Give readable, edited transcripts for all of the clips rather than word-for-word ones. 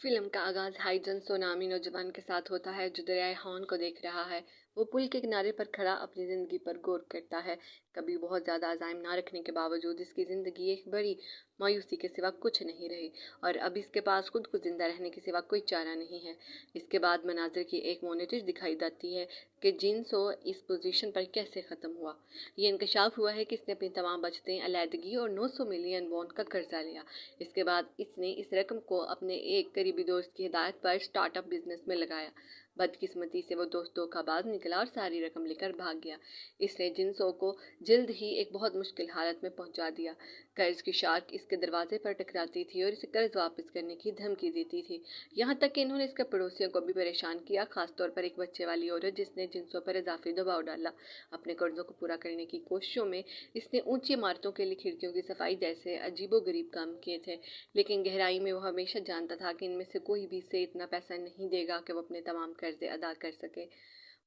Film का आगाज हाईजन सो नामी नौजवान के साथ होता है जो दरियाए हॉर्न को देख रहा है। वो पुल के किनारे पर खड़ा अपनी जिंदगी पर गौर करता है। कभी बहुत ज्यादा अज़ाइम ना रखने के बावजूद इसकी जिंदगी एक बड़ी मायूसी के सिवा कुछ नहीं रही और अब इसके पास खुद को जिंदा रहने के सिवा कोई चारा नहीं है। इसके बाद मनाजिर की एक मोनिटर दिखाई देती है कि जिनसो इस पोजीशन पर कैसे खत्म हुआ। ये इंकशाफ हुआ है कि इसने अपनी तमाम बचतें, अलैदगी और 900 मिलियन वॉन का कर्जा लिया। इसके बाद इसने इस रकम को अपने एक करीबी दोस्त की हिदायत पर स्टार्टअप बिजनेस में लगाया। बदकिस्मती से वो दोस्त धोखाबाज निकला और सारी रकम लेकर भाग गया। इसने जिनसो को जल्द ही एक बहुत मुश्किल हालत में पहुंचा दिया। कर्ज की शार्क इसके दरवाजे पर टकराती थी और इसे कर्ज वापस करने की धमकी देती थी। यहाँ तक कि इन्होंने इसके पड़ोसियों को भी परेशान किया, खासतौर पर एक बच्चे वाली औरत जिसने जिनसो पर इजाफी दबाव डाला। अपने कर्जों को पूरा करने की कोशिशों में इसने ऊंची इमारतों के लिए खिड़कियों की सफाई जैसे अजीबोगरीब काम किए थे, लेकिन गहराई में वो हमेशा जानता था कि इनमें से कोई भी इसे इतना पैसा नहीं देगा कि वो अपने तमाम कर्जे अदा कर सके।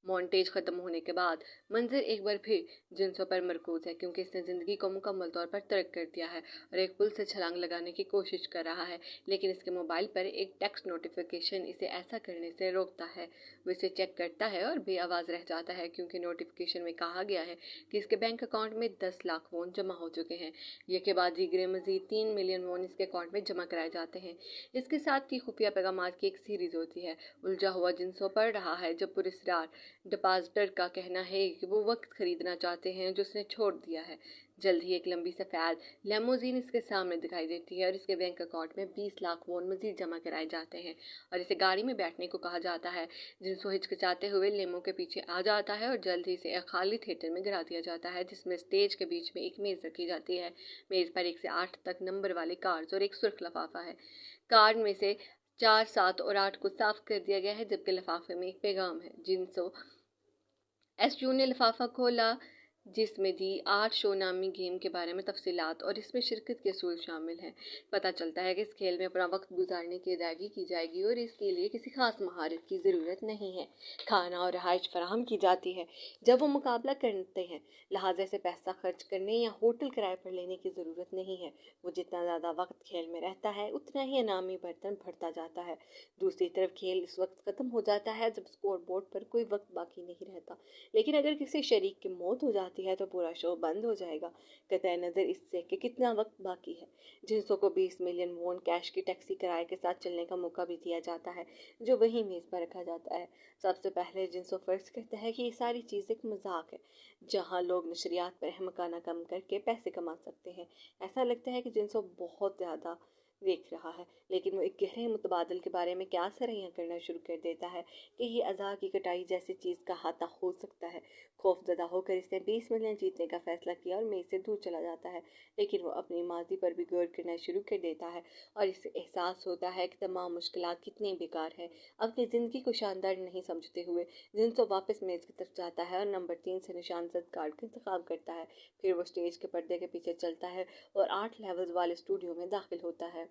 मॉन्टेज खत्म होने के बाद मंजर एक बार फिर जिनसो पर मरकूज है, क्योंकि इसने जिंदगी को मुकम्मल तौर पर तर्क कर दिया है और एक पुल से छलांग लगाने की कोशिश कर रहा है। लेकिन इसके मोबाइल पर एक टेक्स्ट नोटिफिकेशन इसे ऐसा करने से रोकता है। वो इसे चेक करता है और बेआवाज रह जाता है, क्योंकि नोटिफिकेशन में कहा गया है कि इसके बैंक अकाउंट में 10 लाख वोन जमा हो चुके हैं। ये के बाद दीगरे मजीद 3 मिलियन वोन इसके अकाउंट में जमा कराए जाते हैं। इसके साथ ही खुफिया पैगाम की एक सीरीज होती है। उलझा हुआ जिनसो पढ़ रहा है जब पुलिसदार डिपॉजिटर का कहना है कि वो वक्त खरीदना चाहते हैं जो उसने छोड़ दिया है। जल्द ही एक लंबी सफ़ेद लेमोजीन इसके सामने दिखाई देती है और इसके बैंक अकाउंट में 20 लाख वोन मजीद जमा कराए जाते हैं और इसे गाड़ी में बैठने को कहा जाता है। जिनसो हिचकिचाते हुए लेमो के पीछे आ जाता है और जल्द ही इसे एक खाली थिएटर में गिरा दिया जाता है, जिसमें स्टेज के बीच में एक मेज़ रखी जाती है। मेज़ पर 1 से 8 तक नंबर वाले कार्ड्स और एक सुर्ख लिफाफा है। कार्ड में से 4, 7 और 8 को साफ कर दिया गया है, जबकि लिफाफे में एक पैगाम है। जिनसो एसयू ने लिफाफा खोला जिसमें दी 8 शो नामी गेम के बारे में तफसीलात और इसमें शिरकत के असूल शामिल हैं। पता चलता है कि इस खेल में अपना वक्त गुजारने की अदायगी की जाएगी और इसके लिए किसी खास महारत की ज़रूरत नहीं है। खाना और रहाइश फराहम की जाती है जब वो मुकाबला करते हैं, लिहाजा से पैसा खर्च करने या होटल किराए पर लेने की ज़रूरत नहीं है। वो जितना ज़्यादा वक्त खेल में रहता है उतना ही इनामी बर्तन भरता जाता है। दूसरी तरफ खेल इस वक्त ख़त्म हो जाता है जब स्कोर बोर्ड पर कोई वक्त बाकी नहीं रहता, लेकिन अगर किसी शरीक की मौत हो जाती है तो पूरा शो बंद हो जाएगा, कतई नज़र इससे कि कितना वक्त बाकी है। जिनसो को 20 मिलियन वोन कैश की टैक्सी किराए के साथ चलने का मौका भी दिया जाता है, जो वही मेज़ पर रखा जाता है। सबसे पहले जिनसो फर्ज करता है कि ये सारी चीज़ एक मजाक है, जहाँ लोग नशरियात पर अहमकाना कम करके पैसे कमा सकते हैं। ऐसा लगता है कि जिनसो बहुत ज़्यादा देख रहा है, लेकिन वो एक गहरे मुतबादल के बारे में क्या सरैया करना शुरू कर देता है कि ये अज़ा की कटाई जैसी चीज़ का हाथा हो सकता है। खौफजदा होकर इसने 20 मिलियन जीतने का फैसला किया और मेज से दूर चला जाता है, लेकिन वो अपनी माजी पर भी गौर करना शुरू कर देता है और इसे एहसास होता है कि तमाम मुश्किलात कितनी बेकार है। अपनी ज़िंदगी को शानदार नहीं समझते हुए जिनसो वापस मेज़ की तरफ जाता है और नंबर 3 से निशान जद कार्ड का इंतखाब करता है। फिर वो स्टेज के पर्दे के पीछे चलता है और 8 लेवल्स वाले स्टूडियो में दाखिल होता है।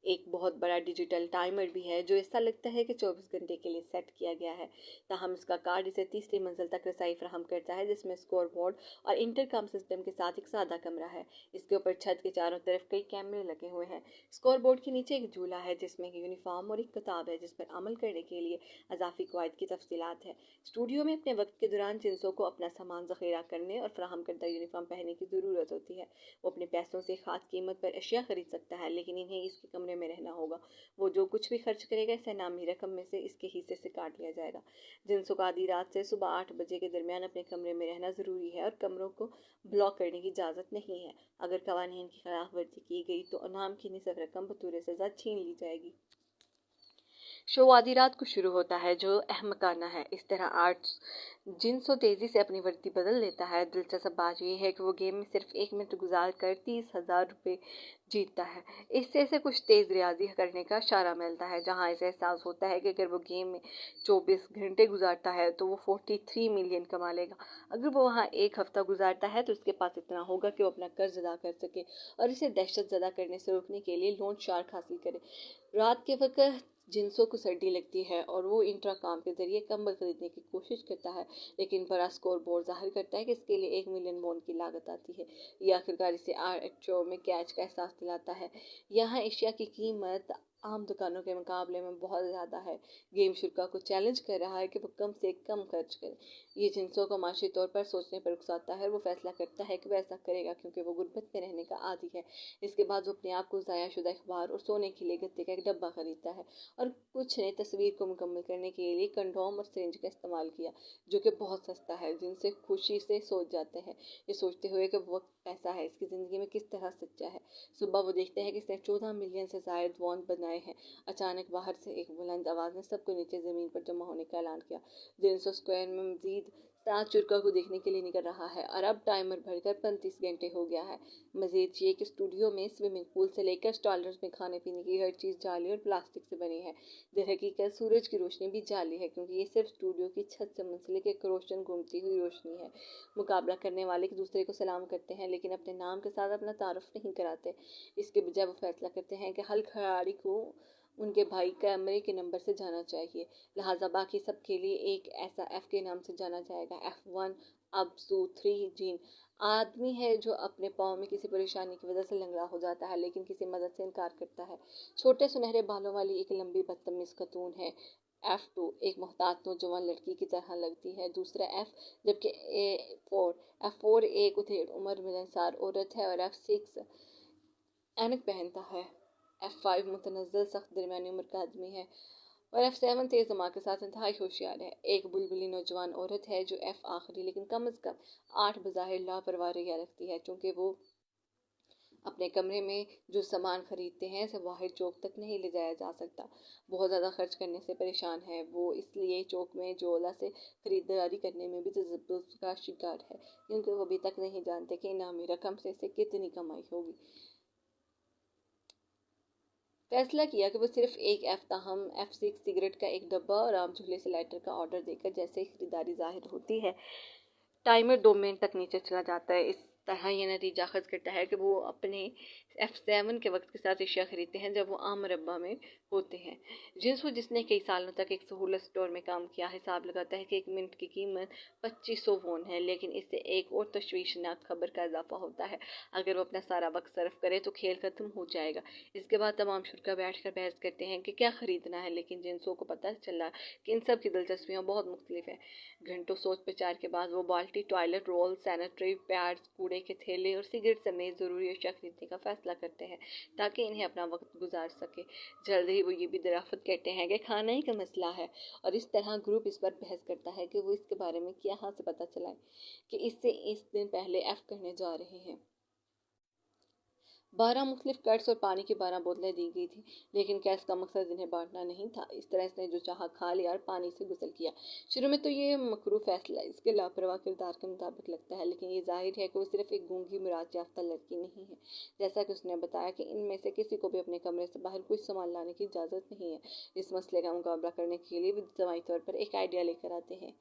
एक बहुत बड़ा डिजिटल टाइमर भी है जो ऐसा लगता है कि 24 घंटे के लिए सेट किया गया है। ताहम इसका कार्ड इसे तीसरी मंजिल तक रसाई फराहम करता है, जिसमें स्कोर बोर्ड और इंटरकम सिस्टम के साथ एक सादा कमरा है। इसके ऊपर छत के चारों तरफ कई कैमरे लगे हुए हैं। स्कोर बोर्ड के नीचे एक झूला है जिसमें एक यूनिफॉर्म और एक किताब है जिस पर अमल करने के लिए अजाफी कवायद की तफसीलात है। स्टूडियो में अपने वक्त के दौरान जिनसों को अपना सामान ज़ख़ीरा करने और फराहम करदा यूनिफॉर्म पहनने की ज़रूरत होती है। वो अपने पैसों से ख़ास कीमत पर अशिया खरीद सकता है, लेकिन इन्हें इसके कमरे में रहना होगा। वो जो कुछ भी खर्च करेगा इसे नामी रकम में से इसके हिस्से से काट लिया जाएगा। जिनसो को आधी रात से सुबह 8 बजे के दरमियान अपने कमरे में रहना ज़रूरी है और कमरों को ब्लॉक करने की इजाज़त नहीं है। अगर कवानीन की खिलाफ वर्जी की गई तो अनाम की निसफ रकम बतौर सज़ा छीन ली जाएगी। शो आधी रात को शुरू होता है जो अहमकाना है। इस तरह आर्ट्स जिनसो तेज़ी से अपनी वर्दी बदल लेता है। दिलचस्प बात यह है कि वो गेम में सिर्फ 1 मिनट गुजार कर 30,000 रुपये जीतता है। इससे इसे कुछ तेज़ रियाजी करने का इशारा मिलता है, जहाँ इसे एहसास होता है कि अगर वो गेम में 24 घंटे गुजारता है तो वो 43 मिलियन कमा लेगा। अगर वो वहाँ एक हफ्ता गुजारता है तो उसके पास इतना होगा कि वो अपना कर्ज अदा कर सके और इसे दहशत ज़दा करने से रोकने के लिए लोन शार्क हासिल करे। रात के वक्त जिनसो को सर्दी लगती है और वो इंट्राकॉम के जरिए कंबल खरीदने की कोशिश करता है, लेकिन बड़ा स्कोर बोर्ड जाहिर करता है कि इसके लिए 1 मिलियन वोन की लागत आती है। ये आखिरकार इसे आर शो में कैच का एहसास दिलाता है। यहाँ एशिया की कीमत आम दुकानों के मुकाबले में बहुत ज़्यादा है। गेम शुरा को चैलेंज कर रहा है कि वो कम से कम खर्च करे। ये जिन्सो को माशी तौर पर सोचने पर उकसाता है और वो फैसला करता है कि वो ऐसा करेगा क्योंकि वो गुर्बत में रहने का आदी है। इसके बाद वो अपने आप को ज़ायाशुदा अखबार और सोने के लिए गत्ते का एक डब्बा खरीदता है और कुछ ने तस्वीर को मुकम्मल करने के लिए कंडोम और सिरिंज का इस्तेमाल किया, जो कि बहुत सस्ता है। जिनसे खुशी से सोच जाते हैं, ये सोचते हुए कि वक्त पैसा है, इसकी ज़िंदगी में किस तरह सच्चा है। सुबह वो देखते हैं कि इसने 14 मिलियन से ज़ायद वॉन बनाए हैं। अचानक बाहर से एक बुलंद आवाज़ ने सबको नीचे ज़मीन पर जमा होने का ऐलान किया। जिनसो स्क्वायर में मजीद 7 चुरका को देखने के लिए निकल रहा है और अब टाइमर बढ़कर 35 घंटे हो गया है। मजीद ये कि स्टूडियो में स्विमिंग पूल से लेकर स्टॉलर्स में खाने पीने की हर चीज़ जाली और प्लास्टिक से बनी है। दरहकीकत सूरज की रोशनी भी जाली है क्योंकि ये सिर्फ स्टूडियो की छत से मुंसलिक एक रोशन घूमती हुई रोशनी है। मुकाबला करने वाले एक दूसरे को सलाम करते हैं लेकिन अपने नाम के साथ अपना तारुफ नहीं कराते। इसके बजाय वो फैसला करते हैं कि हल खिलाड़ी को उनके भाई कैमरे के नंबर से जाना चाहिए, लिहाजा बाकी सब के लिए एक ऐसा एफ के नाम से जाना जाएगा। F1 अब्सू 3 जीन आदमी है जो अपने पाँव में किसी परेशानी की वजह से लंगड़ा हो जाता है लेकिन किसी मदद से इनकार करता है। छोटे सुनहरे बालों वाली एक लंबी बदतमीज खतून है। F2 एक मोहताज नौजवान लड़की की तरह लगती है। दूसरा F, जबकि F4 एक उधेड़ उम्र मिलनसार औरत है और F6 ऐनक पहनता है। F5 मुतनज़्ज़ल सख्त दरमियानी उम्र का आदमी है और F7 तेज दिमाग के साथ इंतहाई होशियार है। एक बुलबुली नौजवान औरत है जो F आखिरी लेकिन कम अज़ कम 8 बज़ाहिर लापरवाह रवैया रखती है, चूँकि वो अपने कमरे में जो सामान खरीदते हैं उसे वाहिद चौक तक नहीं ले जाया जा सकता। बहुत ज़्यादा खर्च करने से परेशान है वो, इसलिए चौक में जोला से खरीदारी करने में भी तजब्बुस का शिकार है क्योंकि वो अभी तक नहीं जानते कि इनामी रकम से इसे कितनी कमाई होगी। फैसला किया कि वो सिर्फ एक ताहम F6 सिगरेट का एक डब्बा और आम चूल्हे से लाइटर का ऑर्डर देकर जैसे ही खरीदारी जाहिर होती है, टाइमर 2 मिनट तक नीचे चला जाता है। इस तरह ये नतीजा अखज़ करता है कि वो अपने F7 के वक्त के साथ अशिया खरीदते हैं जब वो आम मरबा में होते हैं। जिन्सो, जिसने कई सालों तक एक सहूलत स्टोर में काम किया, हिसाब लगाता है कि 1 मिनट की कीमत 2500 वोन है, लेकिन इससे एक और तशवीशनाक खबर का इजाफा होता है। अगर वो अपना सारा वक्त सर्फ करे तो खेल खत्म हो जाएगा। इसके बाद तमाम शुरा बैठ कर बहस करते हैं कि क्या खरीदना है, लेकिन जिन्सो को पता चला कि इन सब की दिलचस्पियाँ बहुत मुख्तलिफ है। घंटों सोच विचार के बाद वो बाल्टी, टॉयलेट रोल, सैनिटरी पैड्स, कूड़े के थैले और सिगरेट समेत ज़रूरी अशिया खरीदने का फैसला करते हैं ताकि इन्हें अपना वक्त गुजार सके। जल्द ही वो ये भी दराफत कहते हैं कि खाना ही का मसला है और इस तरह ग्रुप इस पर बहस करता है कि वो इसके बारे में क्या से पता चलाए कि इससे इस दिन पहले F करने जा रहे हैं। 12 मुख्तलिफ कट्स और पानी की 12 बोतलें दी गई थी, लेकिन क्या इसका मकसद इन्हें बांटना नहीं था। इस तरह इसने जो चाहा खा लिया और पानी से गुसल किया। शुरू में तो ये मकरू फैसला इसके लापरवाह किरदार के मुताबिक लगता है, लेकिन ये जाहिर है कि वो सिर्फ एक गूंगी मुराद याफ्ता लड़की नहीं है। जैसा कि उसने बताया कि इनमें से किसी को भी अपने कमरे से बाहर कोई सामान लाने की इजाज़त नहीं है। इस मसले का मुकाबला करने के लिए वो दवाई तौर पर एक आइडिया लेकर आते हैं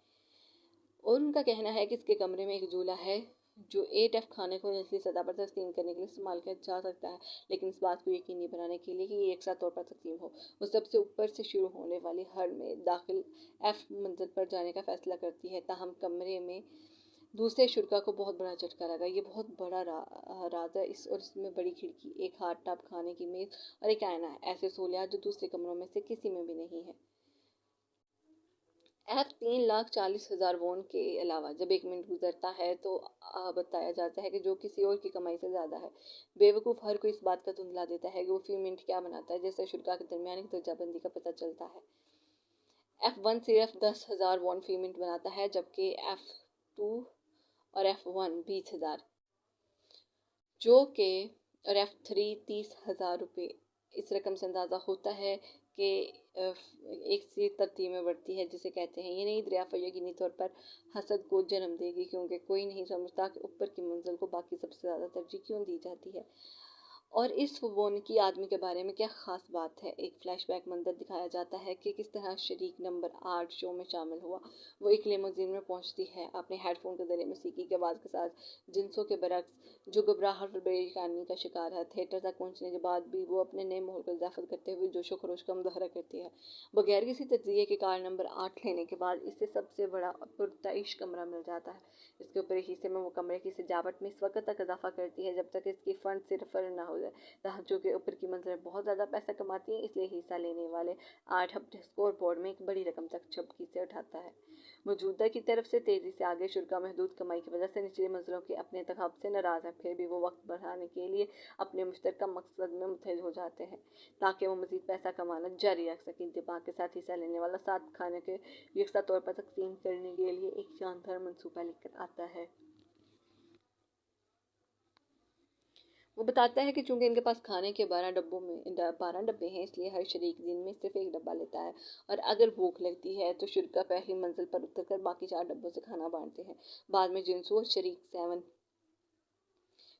और उनका कहना है कि इसके कमरे में एक झूला है जो 8F खाने को निचली सतह पर तकसीम करने के लिए इस्तेमाल किया जा सकता है, लेकिन इस बात को यकीनी बनाने के लिए कि ये एक साथ तौर पर तकसीम हो, वो सबसे ऊपर से शुरू होने वाली हर में दाखिल F मंजिल पर जाने का फैसला करती है। ताहम कमरे में दूसरे शुरा को बहुत बड़ा झटका लगा। ये बहुत बड़ा राज है और इसमें बड़ी खिड़की, एक हाथ टब, खाने की मेज और एक आईना है, ऐसे सहूलियात जो दूसरे कमरों में से किसी में भी नहीं है। F 3,40,000 वोन के अलावा जब 1 मिनट गुजरता है तो बताया जाता है कि जो किसी और की कमाई से ज़्यादा है। बेवकूफ़ हर कोई इस बात का धुंधला देता है कि वो फी मिनट क्या बनाता है, जैसे शुरा के दरमियानी दर्जाबंदी का पता चलता है। F1 सिर्फ 10,000 वोन फी मिनट बनाता है, जबकि F2 और F1 20,000 जो कि और F3 30,000 रुपये। इस रकम से अंदाज़ा होता है कि एक सी तरतीब में बढ़ती है जिसे कहते हैं। ये नई दरियाफ़त यकीनी तौर पर हसद को जन्म देगी क्योंकि कोई नहीं समझता कि ऊपर की मंजिल को बाकी सबसे ज़्यादा तरजीह क्यों दी जाती है और इस वोनिकी आदमी के बारे में क्या ख़ास बात है। एक फ्लैशबैक मंजर दिखाया जाता है कि किस तरह शरीक नंबर 8 शो में शामिल हुआ। वो एक लिमोजीन में पहुंचती है अपने हेडफोन के ज़रिए मौसीकी की आवाज़ के साथ, जिन्सों के बरक्स जो घबराहट और बेयकीनी का शिकार है। थिएटर तक पहुंचने के बाद भी वो अपने नए माहौल को इजाफत करते हुए जोशो खरोश का मुजाहरा करती है। बगैर किसी तज्ज़िये के कार नंबर 8 लेने के बाद इसे सबसे बड़ा और पुरतइश कमरा मिल जाता है। इसके ऊपर हिस्से में वो कमरे की सजावट में इस वक्त तक इजाफा करती है जब तक इसकी फंड सिर्फ ना हो है। तहम चूँकि ऊपर की मंजिलें बहुत ज़्यादा पैसा कमाती हैं, इसलिए हिस्सा लेने वाले 8 हफ्ते स्कोर बोर्ड में एक बड़ी रकम तक झपकी से उठाता है। मौजूदा की तरफ से तेजी से आगे शुरा महदूद कमाई की वजह से निचली मंजिलों के अपने इंतखाब से नाराज़ हैं, फिर भी वो वक्त बढ़ाने के लिए अपने मुश्तरका मकसद में मुतहद हो जाते हैं ताकि वो मज़ीद पैसा कमाना जारी रख सकें। दिमाग के साथ हिस्सा लेने वाला साथ खाने के यकसा तौर पर तकसीम करने के लिए एक शानदार मंसूबा लेकर आता है। वो बताता है कि चूंकि इनके पास खाने के 12 डब्बे हैं, इसलिए हर शरीक दिन में सिर्फ एक डब्बा लेता है और अगर भूख लगती है तो शुरा पहली मंजिल पर उतरकर बाकी 4 डब्बों से खाना बांटते हैं। बाद में जिनसू और शरीक 7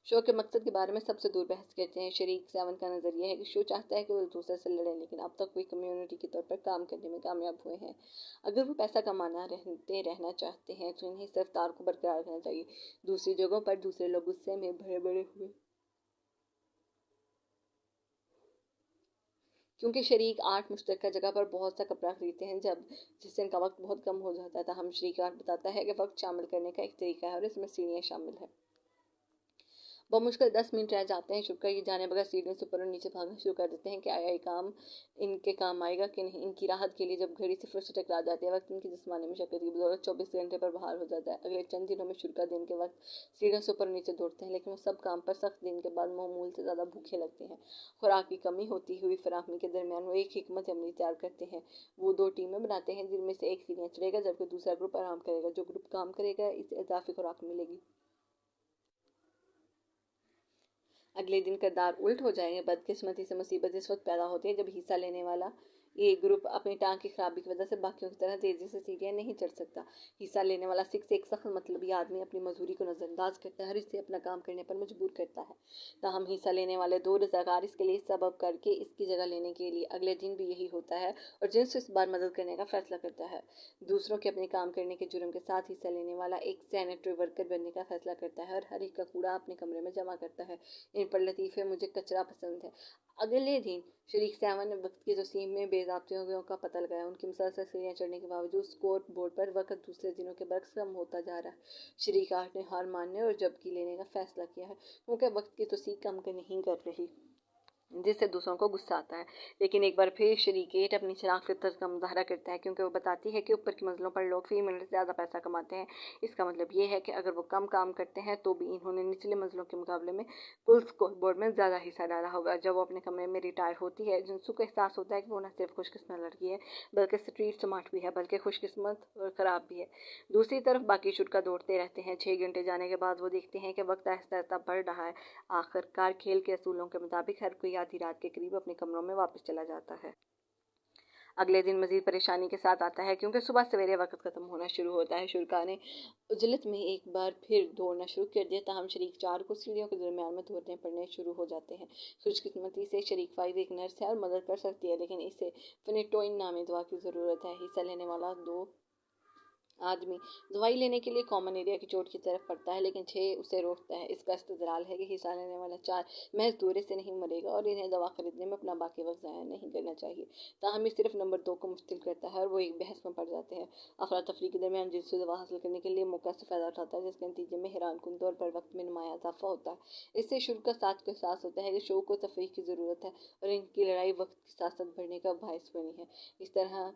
शो के मकसद के बारे में सबसे दूर बहस करते हैं। शरीक 7 का नज़रिया है कि शो चाहता है कि वो एक दूसरे से लड़ें, लेकिन अब तक वे कम्युनिटी के तौर पर काम करने में कामयाब हुए हैं। अगर वो पैसा कमाना रहना चाहते हैं तो इन्हें इस रफ्तार को बरकरार रखना चाहिए। दूसरी जगहों पर दूसरे लोग गुस्से में भरे बड़े हुए क्योंकि शरीक 8 मुश्तरका जगह पर बहुत सा कपड़ा खरीदते हैं जिससे इनका वक्त बहुत कम हो जाता है। हम शरीक 8 बताता है कि वक्त शामिल करने का एक तरीका है और इसमें सीढ़ियाँ शामिल है। बमुश्किल 10 मिनट रह जाते हैं। शुक्र ये जाने बगैर सीढ़ियों से ऊपर और नीचे भागना शुरू कर देते हैं कि आया ये काम इनके काम आएगा कि नहीं। इनकी राहत के लिए जब घड़ी सिफर से टकरा जाती है, वक्त इनकी जिस्मानी मशक्कत की बदौलत 24 घंटे पर बहाल हो जाता है। अगले चंद दिनों में शुक्र दिन के वक्त सीढ़ियों से ऊपर नीचे दौड़ते हैं, लेकिन वो सब काम पर सख्त दिन के बाद मामूल से ज़्यादा भूखे लगते हैं। खुराक की कमी होती हुई फराहमी के दरमियान वो एक हिकमत अमली तैयार करते हैं। वो 2 टीमें बनाते हैं जिनमें से एक सीढ़ियाँ चढ़ेगा जबकि दूसरा ग्रुप आराम करेगा। जो ग्रुप काम करेगा इसे इजाफी खुराक मिलेगी। अगले दिन किरदार उल्ट हो जाएंगे। बदकिस्मती से मुसीबत इस वक्त पैदा होती है जब हिस्सा लेने वाला ये ग्रुप अपनी टांग की खराबी की वजह से बाकियों की तरह तेजी से सीढ़ियाँ नहीं चढ़ सकता। हिस्सा लेने वाला 6 एक सख्त मतलबी आदमी अपनी मजदूरी को नज़रअंदाज करता है और इसे अपना काम करने पर मजबूर करता है। ताहम हिस्सा लेने वाले 2 रज़ाकार इसके लिए सबब करके इसकी जगह लेने के लिए अगले दिन भी यही होता है और जिनसे इस बार मदद करने का फैसला करता है। दूसरों के अपने काम करने के जुर्म के साथ हिस्सा लेने वाला एक सैनिटरी वर्कर बनने का फैसला करता है और हर एक का कूड़ा अपने कमरे में जमा करता है। इन पर लतीफ़े मुझे कचरा पसंद है। अगले दिन शरीक 7 ने वक्त की तसीम में बेज़ाब्तियों का पता लगाया। उनकी मुसलसल सीढ़ियाँ चढ़ने के बावजूद स्कोर बोर्ड पर वक्त दूसरे दिनों के बरक्स कम होता जा रहा है। शरीक 8 ने हार मानने और जबकि लेने का फैसला किया है क्योंकि वक्त की तसीम कम नहीं कर रही, जिससे दूसरों को गुस्सा आता है। लेकिन एक बार फिर शरीक 8 अपनी शराफ़त फितरत का मुजाहरा करता है क्योंकि वो बताती है कि ऊपर की मंजिलों पर लोग फी मिनट से ज़्यादा पैसा कमाते हैं। इसका मतलब ये है कि अगर वो कम काम करते हैं तो भी इन्होंने निचले मंजिलों के मुकाबले में कुल स्कोर बोर्ड में ज़्यादा हिस्सा डाला होगा। जब वो अपने कमरे में रिटायर होती है, जिनसू को एहसास होता है कि वो न सिर्फ खुशकिस्मत लड़की है बल्कि स्ट्रीट स्मार्ट भी है, बल्कि खुशकिस्मत और ख़राब भी है। दूसरी तरफ बाकी शुरा दौड़ते रहते हैं। 6 घंटे जाने के बाद वो देखते हैं कि वक्त आहिस्ता आहिस्ता बढ़ रहा है। आखिरकार खेल के असूलों के मुताबिक हर कोई आधी रात के करीब अपने कमरों में वापस चला जाता है। अगले दिन मजीद परेशानी के साथ आता है क्योंकि सुबह सवेरे वक्त खत्म होना शुरू होता है। शुरा ने उजलत में एक बार फिर दौड़ना शुरू कर दिया। ताहम शरीक 4 को सीढ़ियों के दरमियान में दौड़ने पड़ने शुरू हो जाते हैं। खुशकिस्मती से शरीक 5 एक नर्स है और मदद कर सकती है, लेकिन इसे फेनेटोइन नामी दवा की ज़रूरत है। हिस्सा लेने वाला 2 आदमी दवाई लेने के लिए कॉमन एरिया की चोट की तरफ पड़ता है, लेकिन 6 उसे रोकता है। इसका इस्तदलाल है कि हिस्सा लेने वाला 4 महज दौरे से नहीं मरेगा और इन्हें दवा खरीदने में अपना बाकी वक्त ज़ाया नहीं करना चाहिए। ताहम ये सिर्फ नंबर 2 को मुश्तिल करता है और वो एक बहस में पड़ जाते हैं। अफरा तफरी के दरमियान जिनसे दवा हासिल करने के लिए मौका से फ़ायदा उठाता है, जिसके नतीजे में हैरान कुन तौर पर वक्त में नुमाया इजाफा होता है। इससे शुरू का साथ को एहसास होता है कि शो को तफरीह की ज़रूरत है और इनकी लड़ाई वक्त के साथ साथ बढ़ने का बायस बनी है। इस तरह